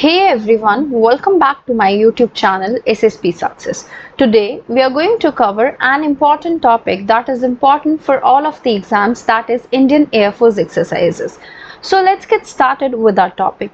Hey everyone, welcome back to my YouTube channel SSP Success. Today we are going to cover an important topic that is important for all of the exams, that is Indian Air Force exercises. So let's get started with our topic.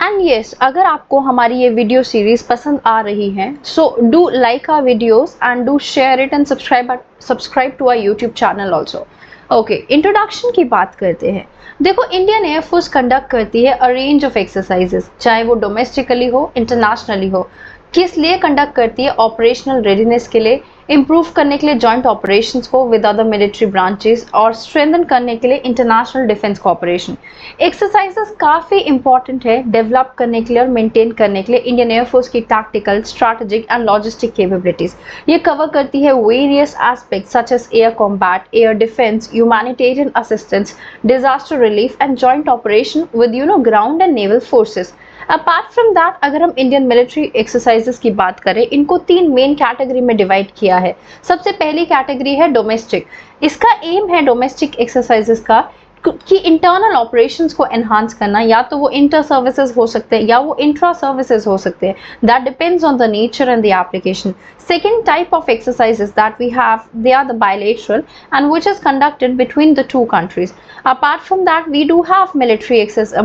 And yes, अगर आपको हमारी ये video series पसंद आ रही है, so do like our videos and do share it and subscribe to our YouTube channel also. Okay introduction की बात करते हैं। देखो, इंडियन एयरफोर्स कंडक्ट करती है अ रेंज ऑफ एक्सरसाइजेस, चाहे वो डोमेस्टिकली हो इंटरनेशनली हो। किस लिए कंडक्ट करती है? ऑपरेशनल रेडीनेस के लिए, इंप्रूव करने के लिए जॉइंट ऑपरेशंस को विद अदर मिलिट्री ब्रांचेस और स्ट्रेंथन करने के लिए इंटरनेशनल डिफेंस कोऑपरेशन। एक्सरसाइजेस काफ़ी इंपॉर्टेंट है डेवलप करने के लिए और मेंटेन करने के लिए इंडियन एयरफोर्स की tactical, strategic and logistic capabilities. ये कवर करती है various aspects such as air combat, air defence, humanitarian assistance, disaster relief and joint operation with ground and naval forces. Apart from that, अगर हम Indian military exercises की बात करें, इनको तीन मेन कैटेगरी में डिवाइड किया है। सबसे पहली कैटेगरी है डोमेस्टिक। इसका एम है डोमेस्टिक एक्सरसाइजेस का कि इंटरनल ऑपरेशंस को एनहांस करना, या तो वो इंटर सर्विसेज हो सकते हैं या वो इंट्रा सर्विसेज हो सकते हैं, that depends on the nature and the application. Second type of exercises that we have, they are the bilateral and which is conducted between the two countries. Apart from that, we do have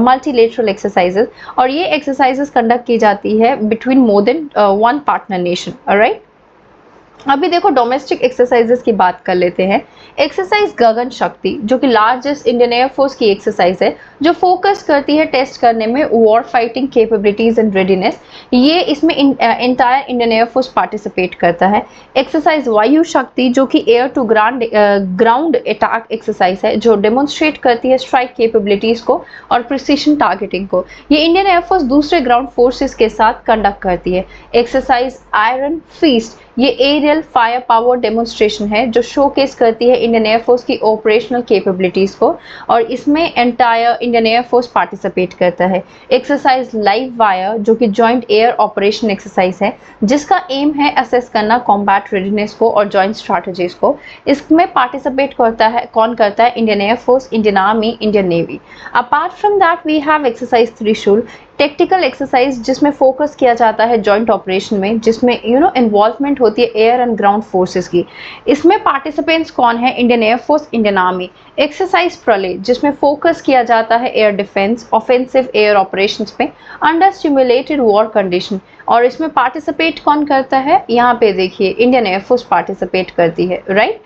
multilateral exercises, और ये exercises conduct की जाती है between more than one partner nation. Alright? अभी देखो, domestic exercises की बात कर लेते हैं। एक्सरसाइज गगन शक्ति, जो कि लार्जेस्ट इंडियन एयरफोर्स की एक्सरसाइज है, जो फोकस करती है टेस्ट करने में war fighting capabilities and readiness. ये इसमें एंटायर इंडियन एयरफोर्स पार्टिसिपेट करता है। एक्सरसाइज वायु शक्ति, जो कि air to ground attack exercise है, जो डेमोन्स्ट्रेट करती है स्ट्राइक कैपेबिलिटीज को और प्रिसीशन टारगेटिंग को। ये इंडियन एयरफोर्स दूसरे ग्राउंड फोर्सेस के साथ कंडक्ट करती है। एक्सरसाइज आयरन फीस्ट, ये एरियल फायर पावर डेमोन्स्ट्रेशन है, जो शोकेस करती है इंडियन एयरफोर्स की ऑपरेशनल कैपेबिलिटीज को, और इसमें एंटायर इंडियन एयरफोर्स पार्टिसिपेट करता है। एक्सरसाइज लाइव वायर, जो कि जॉइंट एयर ऑपरेशन एक्सरसाइज है, जिसका एम है असेस करना कॉम्बैट रेडीनेस को और जॉइंट स्ट्रैटेजीज को। इसमें पार्टिसिपेट करता है Indian air force, Indian army, Indian navy. Apart from that, we have exercise Trishul, tactical exercise जिसमें फोकस किया जाता है जॉइंट ऑपरेशन में, जिसमें इन्वॉल्वमेंट होती है एयर एंड ग्राउंड फोर्सेस की। इसमें पार्टिसिपेंट्स कौन है? Indian air force, Indian army. Exercise प्रलय, जिसमें फोकस किया जाता है air defence, offensive air operations में अंडर स्टिमुलेटेड वॉर कंडीशन, और इसमें पार्टिसिपेट कौन करता है? यहाँ पे देखिए, इंडियन एयरफोर्स पार्टिसिपेट करती है। राइट?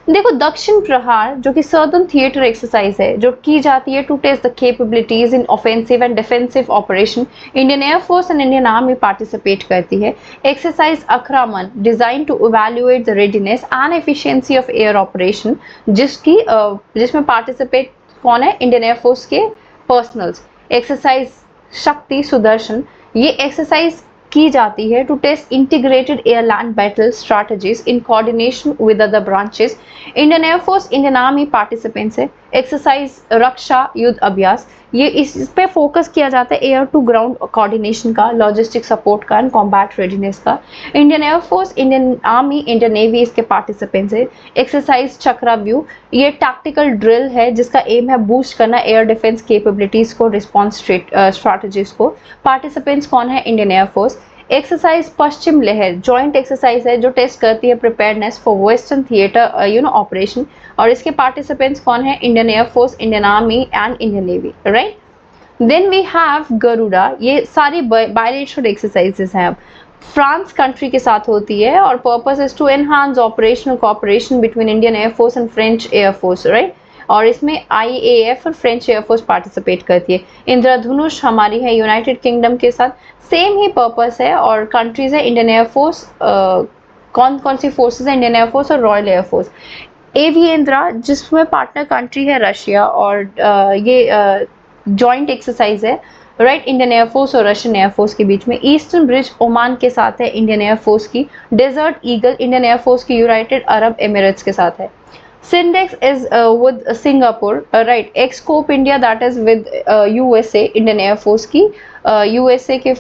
देखो, दक्षिण प्रहार, जो कि सर्दर्न थिएटर एक्सरसाइज है, जो की जाती है to test the capabilities in offensive and defensive operation. Indian air force and Indian army participate करती है। Exercise Aakraman, designed to evaluate the readiness and efficiency of air operation, जिसमें पार्टिसिपेट कौन है? इंडियन एयरफोर्स के पर्सनल्स। एक्सरसाइज शक्ति सुदर्शन, ये exercise की जाती है to test integrated air land battle strategies in coordination with other branches. Indian air force, Indian army participants है। Exercise Raksha युद्ध अभ्यास, ये इस पे फोकस किया जाता है एयर टू ग्राउंड कोऑर्डिनेशन का, लॉजिस्टिक सपोर्ट का एंड कॉम्बैट रेडीनेस का। Indian air force, Indian army, Indian navy इसके पार्टिसिपेंट्स है। एक्सरसाइज चक्रव्यूह, ये टैक्टिकल ड्रिल है जिसका एम है बूस्ट करना एयर डिफेंस कैपेबिलिटीज को, रिस्पॉन्स स्ट्रैटेजीज को। पार्टिसिपेंट्स कौन है? Indian air force. एक्सरसाइज पश्चिम लहर, जॉइंट एक्सरसाइज है जो टेस्ट करती है preparedness for western theatre operation, और इसके पार्टिसिपेंट्स कौन है? Indian air force, Indian army and Indian navy. Right? Then we have Garuda, ये सारी बायलेटरल एक्सरसाइजेस हैं। अब फ्रांस कंट्री के साथ होती है और purpose is to enhance operational cooperation between Indian air force and French air force. Right? और इसमें IAF और फ्रेंच एयरफोर्स पार्टिसिपेट करती है। इंद्रधनुष हमारी है यूनाइटेड किंगडम के साथ, सेम ही पर्पस है, और कंट्रीज है इंडियन एयरफोर्स, कौन कौन सी फोर्सेस है? इंडियन एयरफोर्स और रॉयल एयरफोर्स। एविएंद्रा, जिसमें पार्टनर कंट्री है रशिया, और ये जॉइंट एक्सरसाइज है, राइट, इंडियन एयरफोर्स और रशियन एयरफोर्स के बीच में। ईस्टर्न ब्रिज ओमान के साथ है इंडियन एयरफोर्स की। डेजर्ट ईगल इंडियन एयरफोर्स की यूनाइटेड अरब एमिरेट्स के साथ है। Syndex is with Singapore, right? Xscope India, that is with USA, Indian Air Force की USA के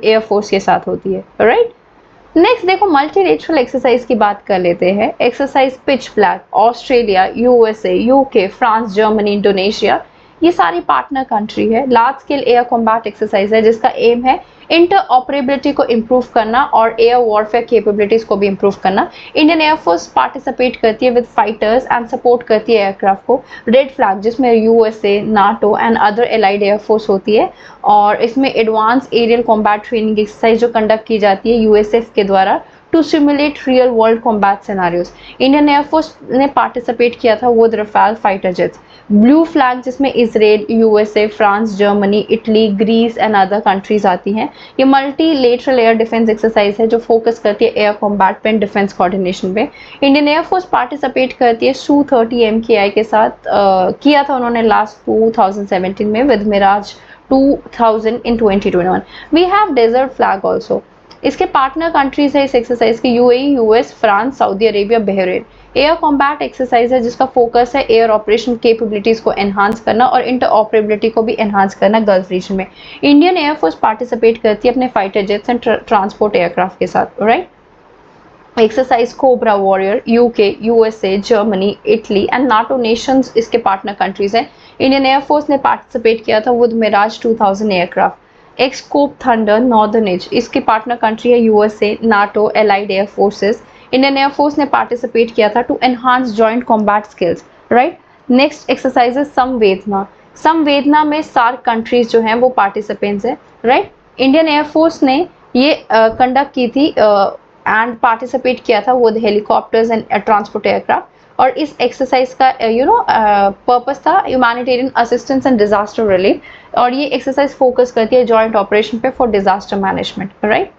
एयर फोर्स के साथ होती है। राइट? नेक्स्ट देखो, मल्टीलेटरल एक्सरसाइज की बात कर लेते हैं। Exercise pitch black, Australia, USA, UK, France, Germany, Indonesia, ये सारी पार्टनर कंट्री है। Large scale air combat exercise है जिसका एम है इंटर ऑपरेबिलिटी को इम्प्रूव करना और एयर वॉरफेयर कैपेबिलिटीज को भी इम्प्रूव करना। इंडियन एयरफोर्स पार्टिसिपेट करती है विद फाइटर्स एंड सपोर्ट करती है एयरक्राफ्ट को। रेड फ्लैग जिसमें USA, NATO and other allied air force होती है, और इसमें advance aerial combat training exercise जो कंडक्ट की जाती है यूएसएफ के द्वारा to simulate real world combat scenarios. Indian air force ने पार्टिसिपेट किया था with Rafale fighter jets. Blue flag जिसमें Israel, USA, France, Germany, Italy, Greece and other countries आती हैं। ये मल्टीलेटरल एयर डिफेंस एक्सरसाइज है जो फोकस करती है एयर कॉम्बैट पे, डिफेंस कोऑर्डिनेशन पे। इंडियन एयरफोर्स पार्टिसिपेट करती है Su-30 MKI के साथ, किया था उन्होंने लास्ट 2017 में with Mirage 2000 in 2021। We have desert flag also. इसके पार्टनर कंट्रीज है इस एक्सरसाइज के UAE, US, France, Saudi Arabia, Bahrain. Air combat exercise है जिसका फोकस है एयर ऑपरेशन कैपेबिलिटीज को एनहांस करना और इंटर ऑपरेबिलिटी को भी एनहांस करना गल्फ रीजन में। इंडियन एयरफोर्स पार्टिसिपेट करती है अपने fighter jets and transport aircraft के साथ, right. Exercise Cobra Warrior, UK, USA, Germany, Italy and NATO nations इसके पार्टनर कंट्रीज हैं। इंडियन एयरफोर्स ने पार्टिसिपेट किया था with Mirage 2000 aircraft. Ex cope thunder northern edge इसकी पार्टनर कंट्री है USA, NATO, allied air forces. Indian air force ने participate किया था to enhance joint combat skills, right. Next exercise है संवेदना। संवेदना में सार्क कंट्रीज जो हैं वो पार्टिसिपेंट्स हैं, राइट। इंडियन एयरफोर्स ने ये कंडक्ट की थी एंड पार्टिसिपेट किया था with helicopters and transport aircraft. और इस एक्सरसाइज का पर्पस था humanitarian assistance and disaster relief, और ये एक्सरसाइज फोकस करती है जॉइंट ऑपरेशन पे फॉर डिजास्टर मैनेजमेंट, राइट।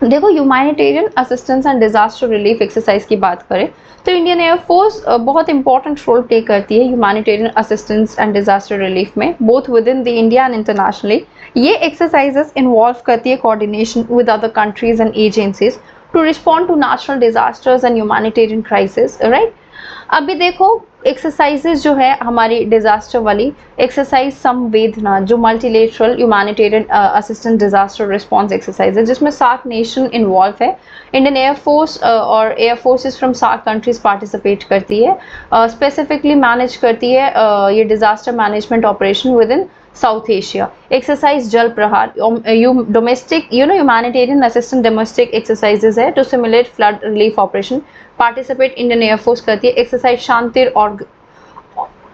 देखो, humanitarian assistance and disaster relief exercise की बात करें तो इंडियन एयरफोर्स बहुत इंपॉर्टेंट रोल प्ले करती है humanitarian assistance and disaster relief में, both within the India and internationally. ये एक्सरसाइजेस इन्वॉल्व करती है coordination with other countries and agencies to respond to natural disasters and humanitarian crisis, right. अभी देखो exercises जो है हमारी डिजास्टर वाली एक्सरसाइज संवेदना, जो multilateral humanitarian assistance disaster response exercise है जिसमें 7 नेशन इन्वॉल्व है। इंडियन एयरफोर्स और air forces from 7 countries participate करती है, स्पेसिफिकली मैनेज करती है ये disaster management operation within South Asia. Exercise Jal Prahar, domestic humanitarian assistance domestic exercises है to simulate flood relief operation. Participate Indian air force करती है। एक्सरसाइज शांतिर और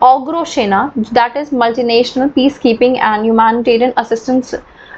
Ogroshena, that is multinational peace keeping and humanitarian assistance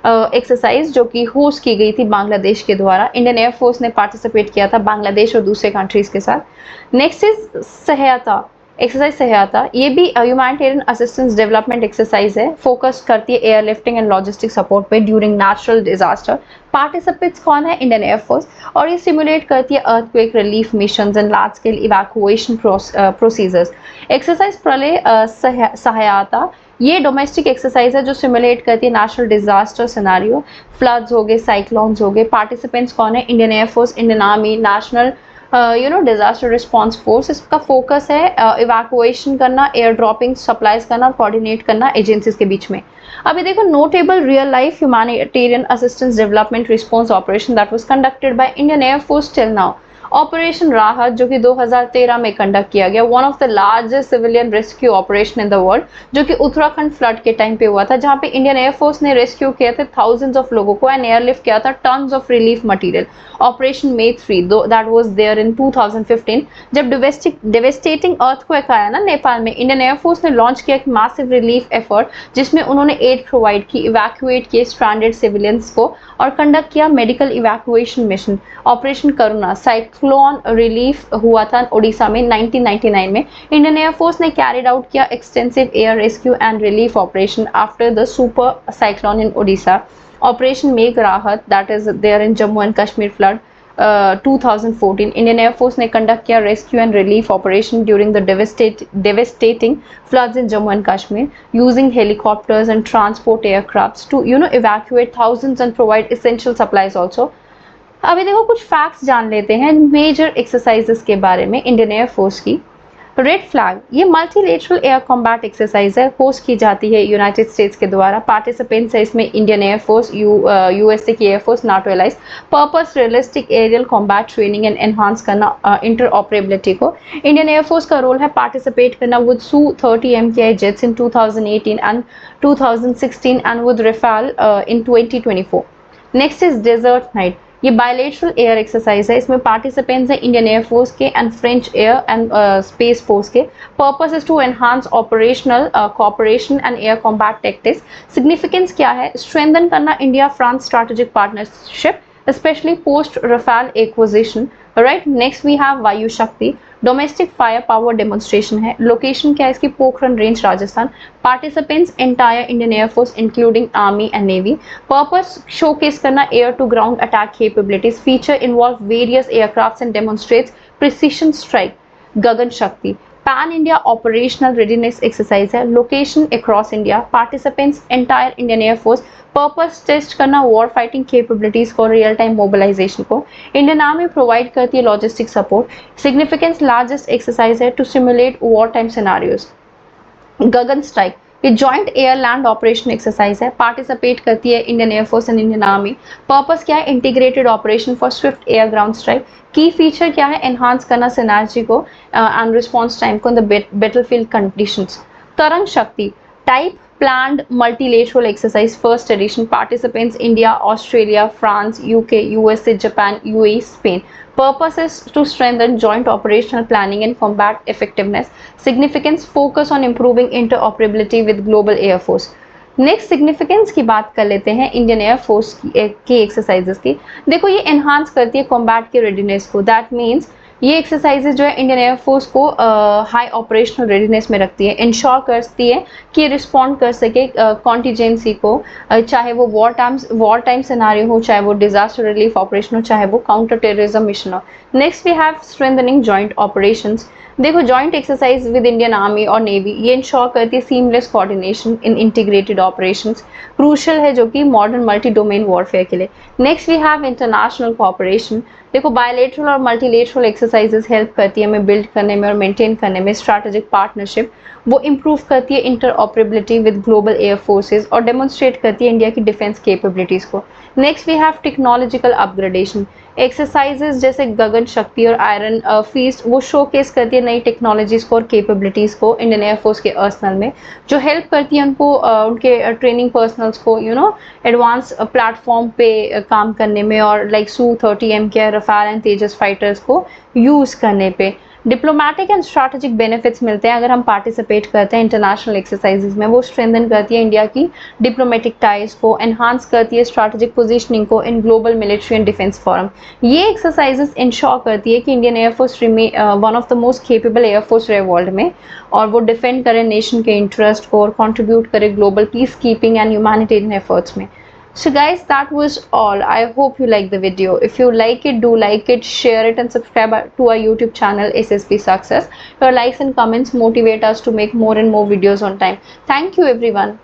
exercise जो कि host की गई थी बांग्लादेश के द्वारा। इंडियन एयरफोर्स ने पार्टिसिपेट किया था बांग्लादेश और दूसरे कंट्रीज के साथ। नेक्स्ट इज सहायता एक्सरसाइज सहायता, ये भी ह्यूमैनिटेरियन असिस्टेंस डेवलपमेंट एक्सरसाइज है, फोकस करती है air lifting and logistic support पे ड्यूरिंग नेचुरल डिजास्टर। पार्टिसिपेंट्स कौन है? इंडियन एयरफोर्स, और ये सिमुलेट करती है earthquake relief missions and large scale evacuation procedures. Exercise प्रलय सहायता, ये डोमेस्टिक एक्सरसाइज है जो सिमुलेट करती है नेचुरल डिजास्टर सिनेरियो, फ्लड्स हो गए, साइक्लोन्स हो गए। पार्टिसिपेंट्स कौन है? Indian air force, Indian army, national disaster response force. इसका फोकस है इवैक्यूएशन करना, एयर ड्रॉपिंग, सप्लाईज करना, कोऑर्डिनेट करना एजेंसीज के बीच में। अभी देखो, notable real life humanitarian assistance development response operation that was conducted by Indian air force till now. Operation राहत जो कि 2013 में कंडक्ट किया गया, one of the largest civilian rescue operation in the world, जो कि उत्तराखंड फ्लड के टाइम पे हुआ था, जहां पे इंडियन एयरफोर्स ने रेस्क्यू किए थे थाउजेंड्स ऑफ लोगों को एंड एयरलिफ्ट किया था tons of relief material. Operation May 3 that was there in 2015। जब डेवेस्टेटिंग अर्थक्वेक आया ना नेपाल में, इंडियन एयरफोर्स ने लॉन्च किया एक मैसिव रिलीफ एफर्ट जिसमें उन्होंने एड प्रोवाइड की, इवैक्यूएट किए स्ट्रैंडेड सिविलियंस को और कंडक्ट किया medical evacuation mission. Operation Karuna, cyclone relief हुआ था उड़ीसा में 1999 में। इंडियन एयरफोर्स ने कैरिड आउट किया extensive air rescue and relief operation after the super cyclone in Odisha. Operation Megh Rahat, that is there in Jammu and Kashmir flood 2014। Indian air force ने conduct किया rescue and relief operation during the devastating floods in Jammu and Kashmir using helicopters and transport aircrafts to evacuate thousands and provide essential supplies also. अभी देखो कुछ facts जान लेते हैं major exercises के बारे में इंडियन एयरफोर्स की। रेड फ्लैग, ये मल्टीलेटरल एयर कॉम्बैट एक्सरसाइज है, होस्ट की जाती है यूनाइटेड स्टेट्स के द्वारा। पार्टिसिपेंट्स है इसमें इंडियन एयरफोर्स, यूएसए की air force, NATO allies. Purpose realistic aerial combat training and enhance करना इंटर ऑपरेबिलिटी को। इंडियन एयरफोर्स का रोल है पार्टिसिपेट करना with Su-30 MKI jets in 2018 and 2016 and with Rafale in 2024। Next is desert knight, ये bilateral air exercise है, इसमें participants हैं Indian air force के and French air and space force के। Purpose is to enhance operational cooperation and air combat tactics. Significance क्या है? Strengthen करना India France strategic partnership especially post Rafale acquisition, right? Next we have Vayu Shakti, domestic fire power demonstration है। Location क्या है इसकी? Pokhran range, Rajasthan. Participants entire Indian air force including army and navy. Purpose showcase करना air to ground attack capabilities. Feature involve various aircrafts and demonstrates precision strike. Gagan Shakti, pan India operational readiness exercise है। Location across India. Participants entire Indian air force. Purpose test करना war fighting capabilities को, real time mobilization को। Indian army provide करती है logistic support. Significance, largest exercise है to simulate war time scenarios. Gagan strike, ये joint air land operation exercise है, participate करती है Indian air force and Indian army. Purpose क्या है? Integrated operation for swift air ground strike. की फीचर क्या है? एनहांस करना सिनर्जी को एंड रिस्पॉन्स टाइम को इन द बैटलफील्ड कंडीशंस। तरंग शक्ति, type planned multilateral exercise, first edition. Participants India, Australia, France, UK, USA, Japan, UAE, Spain. Purpose is to strengthen joint operational planning and combat effectiveness. Significance, focus on improving interoperability with global air force. Next significance की बात कर लेते हैं Indian air force की exercises की। देखो ये enhance करती है कॉम्बैट के रेडीनेस को, दैट मीन्स ये एक्सरसाइजेज जो है इंडियन एयरफोर्स को हाई ऑपरेशनल रेडीनेस में रखती है, इंश्योर करती है कि रिस्पॉन्ड कर सके कॉन्टीजेंसी को, चाहे वो वॉर टाइम सिनारियो हो, चाहे वो डिजास्टर रिलीफ ऑपरेशन हो, चाहे वो काउंटर टेररिज्म मिशन हो। Next we have strengthening joint operations. देखो joint exercise with Indian army और नेवी, ये इंश्योर करती है seamless coordination in integrated operations, crucial है जो कि मॉडर्न मल्टी डोमेन वॉरफेयर के लिए। Next we have international cooperation. देखो बायलेटरल और मल्टीलेटरल एक्सरसाइजेस हेल्प करती है हमें बिल्ड करने में और मेंटेन करने में स्ट्रैटेजिक पार्टनरशिप। वो इंप्रूव करती है interoperability with global air forces और डेमोन्स्ट्रेट करती है इंडिया की डिफेंस कैपेबिलिटीज को। Next we have technological upgradation. Exercises जैसे गगन शक्ति और आयरन फीस्ट वो शोकेस करती है नई टेक्नोलॉजीज को और कैपेबिलिटीज को इंडियन एयरफोर्स के अर्सनल में, जो हेल्प करती है उनको उनके ट्रेनिंग पर्सनल्स को एडवांस प्लेटफॉर्म पे काम करने में और like Su-30 MKI, Rafale and Tejas fighters को यूज करने पे। डिप्लोमेटिक एंड स्ट्रैटेजिक बेनिफिट्स मिलते हैं अगर हम पार्टिसिपेट करते हैं इंटरनेशनल एक्सरसाइजेज में। वो स्ट्रेंथन करती है इंडिया की डिप्लोमेटिक टाइज को, एनहांस करती है स्ट्रैटेजिक पोजीशनिंग को in global military and defence forum. ये एक्सरसाइजेज इंश्योर करती है कि Indian air force one of the most capable air force रहे वर्ल्ड में, और वो डिफेंड करे नेशन के इंटरेस्ट को और कंट्रीब्यूट करे global piece keeping and humanitarian efforts में। So guys, that was all. I hope you like the video. If you like it, do like it, share it and subscribe to our YouTube channel SSP Success. Your likes and comments motivate us to make more and more videos on time. Thank you everyone.